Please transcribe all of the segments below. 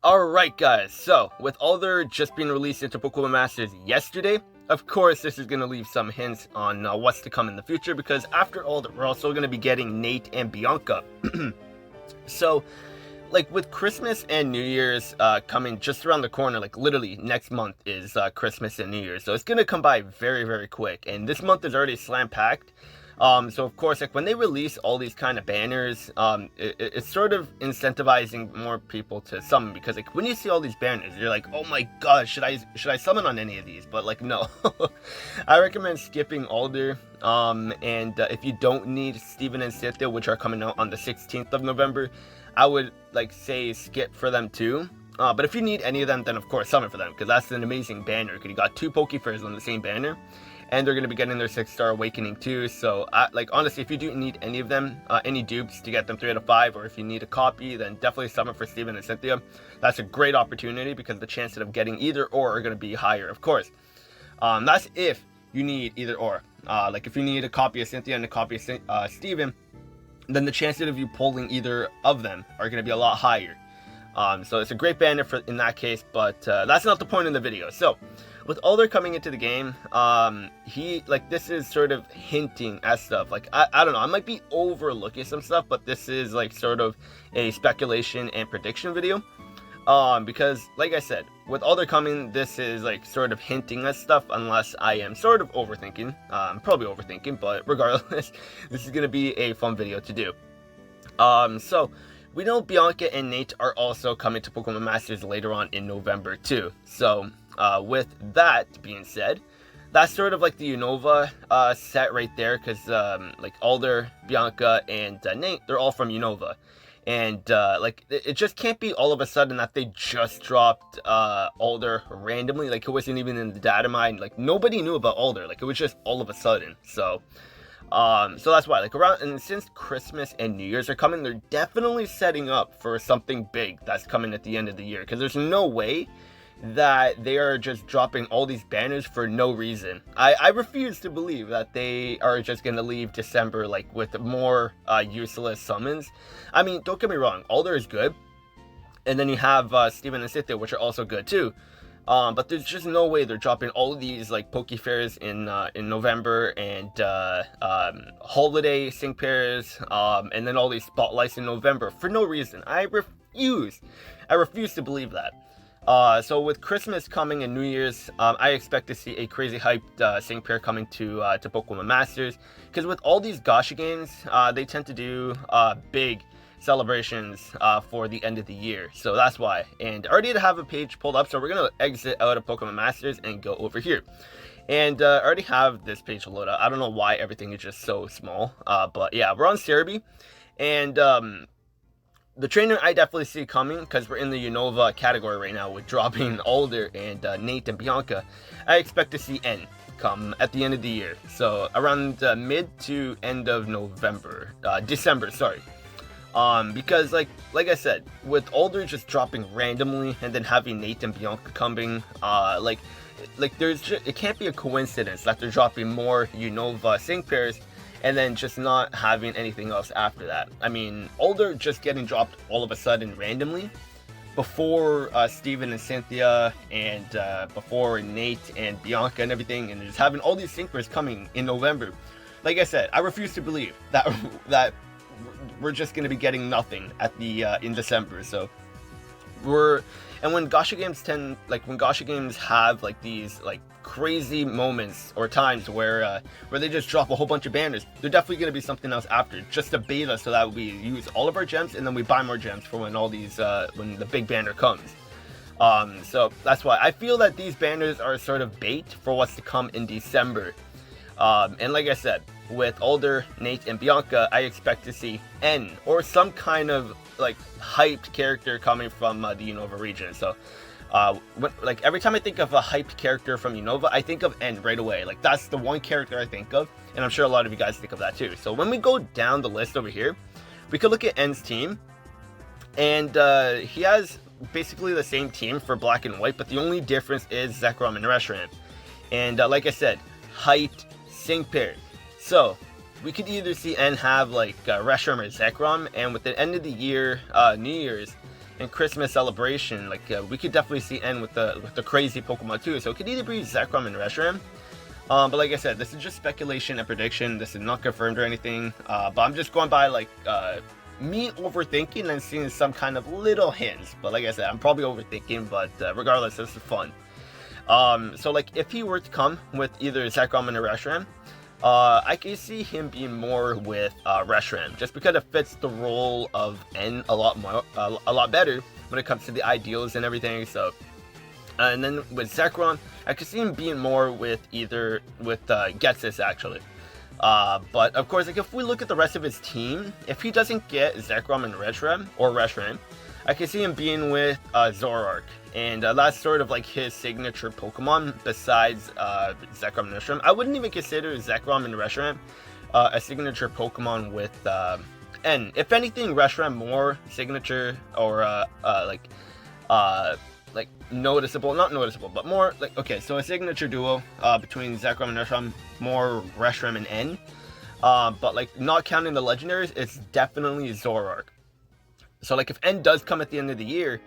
Alright guys, so with Alder just being released into Pokémon Masters yesterday, of course this is going to leave some hints on what's to come in the future, because after Alder we're also going to be getting Nate and Bianca. So, like with Christmas and New Year's coming just around the corner, like literally next month is Christmas and New Year's, so it's going to come by very, very quick, and this month is already slam-packed. So of course, like when they release all these kind of banners, it's sort of incentivizing more people to summon, because like when you see all these banners, you're like, oh my god, should I summon on any of these? But like, no. I recommend skipping Alder, and if you don't need Steven and Cynthia, which are coming out on the 16th of November, I would like say skip for them too. But if you need any of them, then of course summon for them, because that's an amazing banner, because you got two Pokefairs on the same banner. And they're going to be getting their 6-star awakening too. So, like, honestly, if you do need any of them, any dupes to get them 3 out of 5, or if you need a copy, then definitely summon for Steven and Cynthia. That's a great opportunity, because the chances of getting either or are going to be higher, of course. That's if you need either or. Like, if you need a copy of Cynthia and a copy of Steven, then the chances of you pulling either of them are going to be a lot higher. So it's a great banner in that case, but that's not the point in the video. So, with Alder coming into the game, this is sort of hinting at stuff. Like, I don't know, I might be overlooking some stuff, but this is like sort of a speculation and prediction video. Because, like I said, with Alder coming, this is like sort of hinting at stuff, unless I am sort of overthinking. I'm probably overthinking, but regardless, this is going to be a fun video to do. So, we know Bianca and Nate are also coming to Pokémon Masters later on in November too. So, with that being said, that's sort of like the Unova set right there, because like Alder, Bianca, and Nate, they're all from Unova. And like it just can't be all of a sudden that they just dropped Alder randomly. Like, it wasn't even in the data mine. Like, nobody knew about Alder. Like, it was just all of a sudden. So that's why, like, around, and since Christmas and New Year's are coming, they're definitely setting up for something big that's coming at the end of the year, because there's no way that they are just dropping all these banners for no reason. I refuse to believe that they are just gonna leave December like with more useless summons. I mean, don't get me wrong, Alder is good, and then you have Steven and Cynthia, which are also good too. But there's just no way they're dropping all of these like Pokefairs in November, and holiday sync pairs, and then all these spotlights in November for no reason. I refuse to believe that. So with Christmas coming and New Year's, I expect to see a crazy hyped sync pair coming to Pokémon Masters, because with all these gacha games, they tend to do big celebrations for the end of the year, so that's why. And I already have a page pulled up, so we're gonna exit out of Pokemon Masters and go over here. And I already have this page loaded up. I don't know why everything is just so small, but yeah, we're on Cerebi, and the trainer I definitely see coming, because we're in the Unova category right now with dropping Alder and Nate and Bianca. I expect to see N come at the end of the year, so around mid to end of December, sorry. Because like I said, with Alder just dropping randomly and then having Nate and Bianca coming, it can't be a coincidence that they're dropping more Unova sync pairs and then just not having anything else after that. I mean, Alder just getting dropped all of a sudden randomly before Steven and Cynthia, and before Nate and Bianca and everything, and just having all these sync pairs coming in November. Like I said, I refuse to believe that we're just going to be getting nothing at the in December. So and when gacha games have like these like crazy moments or times where they just drop a whole bunch of banners, there's definitely going to be something else after, just a beta, so that we use all of our gems and then we buy more gems for when all these when the big banner comes. So that's why I feel that these banners are sort of bait for what's to come in December. And like I said, with Alder, Nate, and Bianca, I expect to see N or some kind of like hyped character coming from the Unova region. So like every time I think of a hyped character from Unova, I think of N right away. Like, that's the one character I think of, and I'm sure a lot of you guys think of that too. So when we go down the list over here, we could look at N's team, and he has basically the same team for Black and White, but the only difference is Zekrom and Reshiram. And like I said, hyped sync pair. So we could either see N have like Reshiram or Zekrom, and with the end of the year, New Year's, and Christmas celebration, like we could definitely see N with the crazy Pokemon too. So it could either be Zekrom and Reshiram. But like I said, this is just speculation and prediction. This is not confirmed or anything. But I'm just going by like me overthinking and seeing some kind of little hints. But like I said, I'm probably overthinking. But regardless, this is fun. So like if he were to come with either Zekrom and Reshiram, I can see him being more with Reshiram, just because it fits the role of N a lot better when it comes to the ideals and everything. So, and then with Zekrom, I could see him being more with Ghetsis actually. But of course, like if we look at the rest of his team, if he doesn't get Zekrom and Reshiram, I can see him being with Zoroark. And that's sort of like his signature Pokemon besides Zekrom and Reshiram. I wouldn't even consider Zekrom and Reshiram a signature Pokemon with N. If anything, Reshiram more signature or like noticeable, not noticeable, but more like, okay, so a signature duo between Zekrom and Reshiram, more Reshiram and N. But like not counting the legendaries, it's definitely Zoroark. So like if N does come at the end of the year,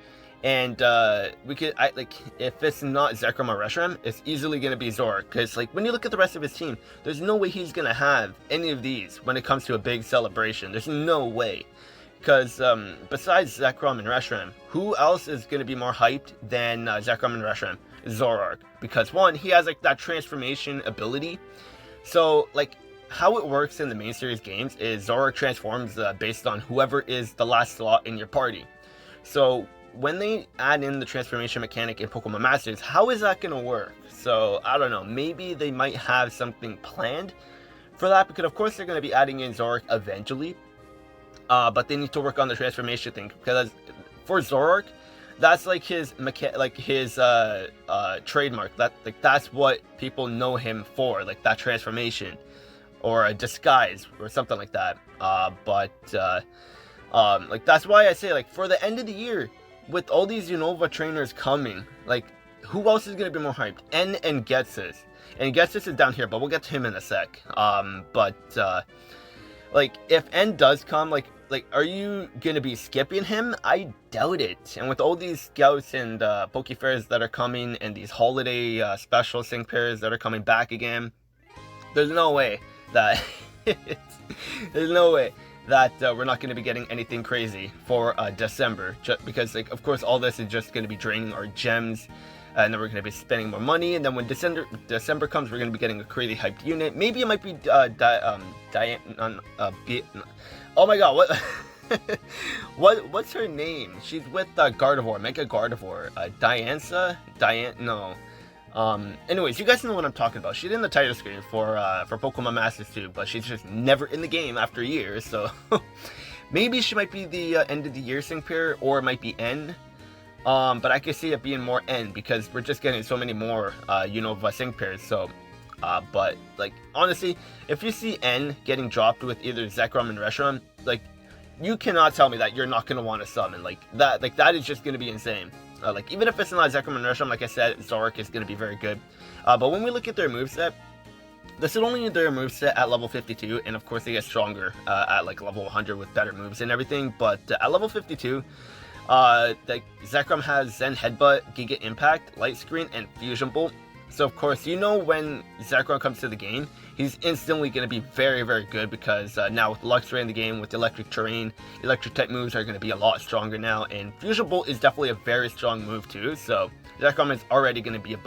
and if it's not Zekrom or Reshiram, it's easily going to be Zoroark. Because like when you look at the rest of his team, there's no way he's going to have any of these when it comes to a big celebration. There's no way. Because besides Zekrom and Reshiram, who else is going to be more hyped than Zekrom and Reshiram? Zoroark. Because one, he has like that transformation ability. So like how it works in the main series games is Zoroark transforms based on whoever is the last slot in your party. So when they add in the transformation mechanic in Pokemon Masters, how is that going to work? So I don't know, maybe they might have something planned for that, because of course they're going to be adding in Zoroark eventually. But they need to work on the transformation thing, because for Zoroark, that's like his trademark. That's what people know him for, like that transformation or a disguise or something like that. Like that's why I say, like, for the end of the year, with all these Unova trainers coming, like who else is going to be more hyped? N and Ghetsis. And Ghetsis is down here, but we'll get to him in a sec. Like if N does come, like are you going to be skipping him? I doubt it. And with all these scouts and Poke Fairs that are coming, and these holiday special sync pairs that are coming back again, there's no way that we're not going to be getting anything crazy for December, just because, like, of course all this is just going to be draining our gems, and then we're going to be spending more money, and then when December comes, we're going to be getting a crazy hyped unit. Maybe it might be oh my god, what what's her name? She's with Gardevoir, Mega Gardevoir, anyways, you guys know what I'm talking about. She's in the title screen for Pokemon Masters 2, but she's just never in the game after years, so maybe she might be the end of the year sync pair, or it might be N. But I can see it being more N, because we're just getting so many more Unova sync pairs. So but like honestly, if you see N getting dropped with either Zekrom and Reshiram, like you cannot tell me that you're not gonna want to summon. Like that is just gonna be insane. Like even if it's not Zekrom and Reshiram, like I said, Zoroark is gonna be very good. But when we look at their moveset, this is only their moveset at level 52, and of course they get stronger at like level 100 with better moves and everything. But at level 52, like Zekrom has Zen Headbutt, Giga Impact, Light Screen, and Fusion Bolt. So of course, you know, when Zekrom comes to the game, he's instantly going to be very, very good, because now with Luxray in the game, with electric terrain, electric type moves are going to be a lot stronger now, and Fusion Bolt is definitely a very strong move too. So Zekrom is already going to be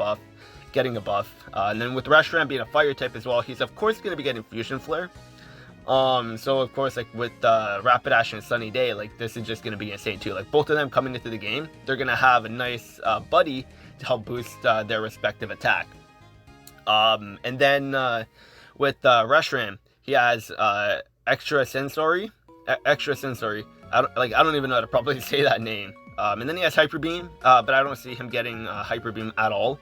getting a buff. And then with Reshiram being a fire type as well, he's of course going to be getting Fusion Flare. So of course, like with Rapidash and Sunny Day, like this is just going to be insane too. Like both of them coming into the game, they're going to have a nice buddy to help boost their respective attack. And then with Reshiram, he has extra sensory. I don't even know how to properly say that name. And then he has Hyper Beam, but I don't see him getting Hyper Beam at all.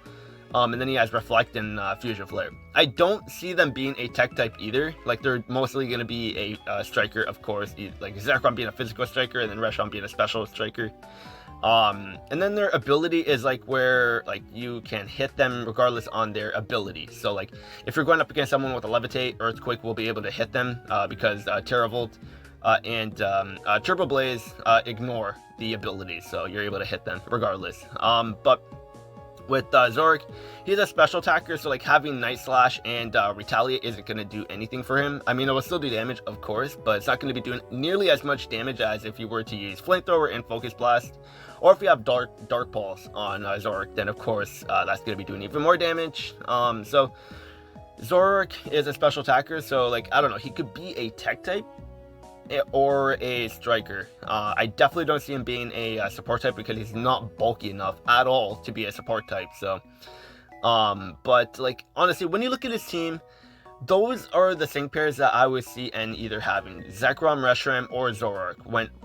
And then he has Reflect and Fusion Flare. I don't see them being a tech type either. Like they're mostly going to be a striker, of course. Like Zekrom being a physical striker, and then Reshiram being a special striker. And then their ability is like where like you can hit them regardless on their ability. So like if you're going up against someone with a Levitate, Earthquake will be able to hit them because Terravolt and Turbo Blaze ignore the abilities, so you're able to hit them regardless. But with Zoroark, he's a special attacker, so like having Night Slash and Retaliate isn't going to do anything for him. I mean, it will still do damage, of course, but it's not going to be doing nearly as much damage as if you were to use Flamethrower and Focus Blast. Or if you have Dark Pulse on Zoroark, then of course that's going to be doing even more damage. So Zoroark is a special attacker, so like, I don't know, he could be a tech type or a striker. I definitely don't see him being a support type because he's not bulky enough at all to be a support type. So but like, honestly, when you look at his team, those are the sync pairs that I would see N either having: Zekrom, Reshiram, or Zoroark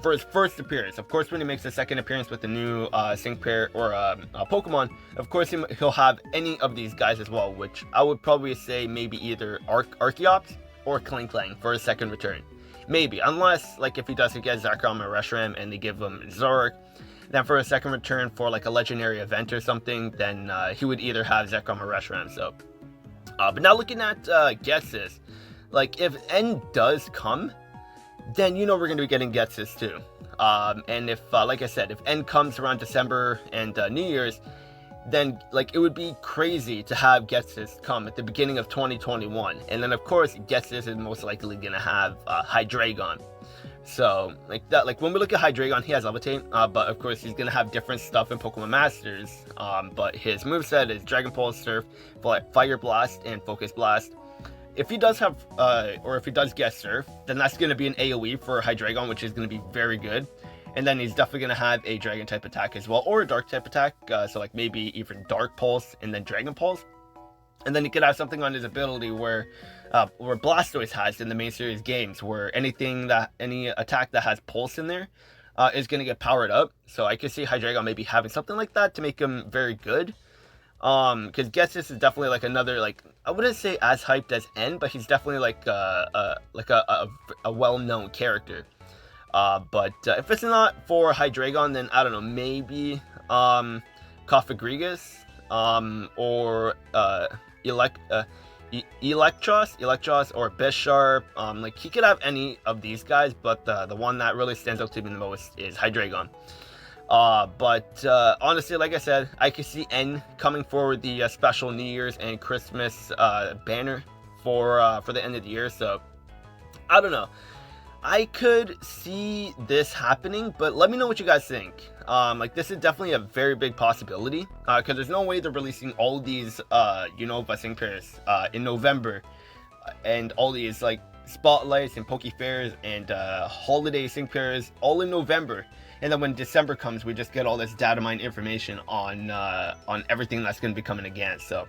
for his first appearance. Of course, when he makes a second appearance with the new sync pair or Pokemon, of course he'll have any of these guys as well, which I would probably say maybe either Archeops or Klinklang for his second return. Maybe, unless like if he doesn't get Zekrom or Reshiram and they give him Zoroark, then for a second return for like a legendary event or something, then he would either have Zekrom or Reshiram. So but now looking at Ghetsis, like if N does come, then you know we're going to be getting Ghetsis too. And if, like I said, if N comes around December and New Year's, then like it would be crazy to have Ghetsis come at the beginning of 2021. And then of course Ghetsis is most likely going to have Hydreigon. So like that, like when we look at Hydreigon, he has Levitate, but of course he's gonna have different stuff in Pokemon Masters. But his moveset is Dragon Pulse, Surf, Fire Blast, and Focus Blast. If he does have, or if he does get Surf, then that's gonna be an AOE for Hydreigon, which is gonna be very good. And then he's definitely gonna have a Dragon type attack as well, or a Dark type attack. So like maybe even Dark Pulse and then Dragon Pulse. And then he could have something on his ability where Blastoise has in the main series games, where any attack that has Pulse in there is going to get powered up. So I could see Hydreigon maybe having something like that to make him very good. Because Ghetsis is definitely like another, like, I wouldn't say as hyped as N, but he's definitely like a well-known character. But if it's not for Hydreigon, then I don't know, maybe Cofagrigus, or Electros or Bisharp. Like he could have any of these guys, but the one that really stands out to me the most is Hydreigon. But honestly, like I said, I could see N coming forward the special New Year's and Christmas banner for the end of the year. So I don't know, I could see this happening, but let me know what you guys think. Like this is definitely a very big possibility, because there's no way they're releasing all these Unova sync pairs in November, and all these like spotlights and Poke Fairs and holiday sync pairs all in November, and then when December comes, we just get all this data mine information on everything that's going to be coming again. So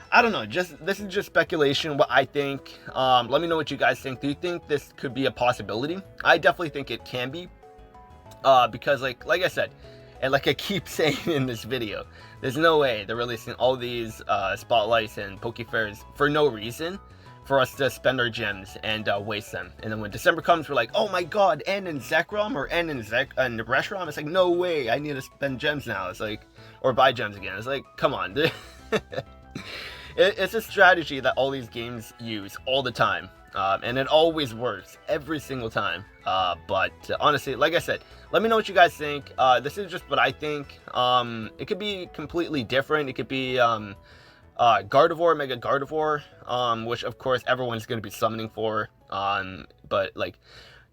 I don't know, this is just speculation, what I think. Let me know what you guys think. Do you think this could be a possibility? I definitely think it can be, because like I said, and like I keep saying in this video, there's no way they're releasing all these spotlights and Poke Fairs for no reason, for us to spend our gems and waste them. And then when December comes, we're like, oh my god, N and Zekrom or N and Reshiram. It's like, no way, I need to spend gems now. It's like, or buy gems again. It's like, come on, dude. It's a strategy that all these games use all the time, and it always works every single time. But honestly, like I said, let me know what you guys think. This is just what I think. It could be completely different. It could be Gardevoir, Mega Gardevoir, which of course everyone's going to be summoning for. But like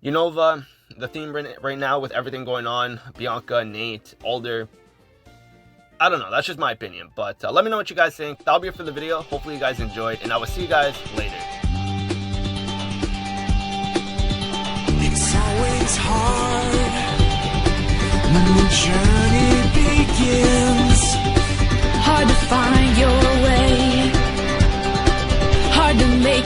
Unova, the theme right now with everything going on, Bianca, Nate, Alder, I don't know, that's just my opinion. But let me know what you guys think. That'll be it for the video. Hopefully you guys enjoyed, and I will see you guys later. It's always hard when the journey begins. Hard to find your way, hard to make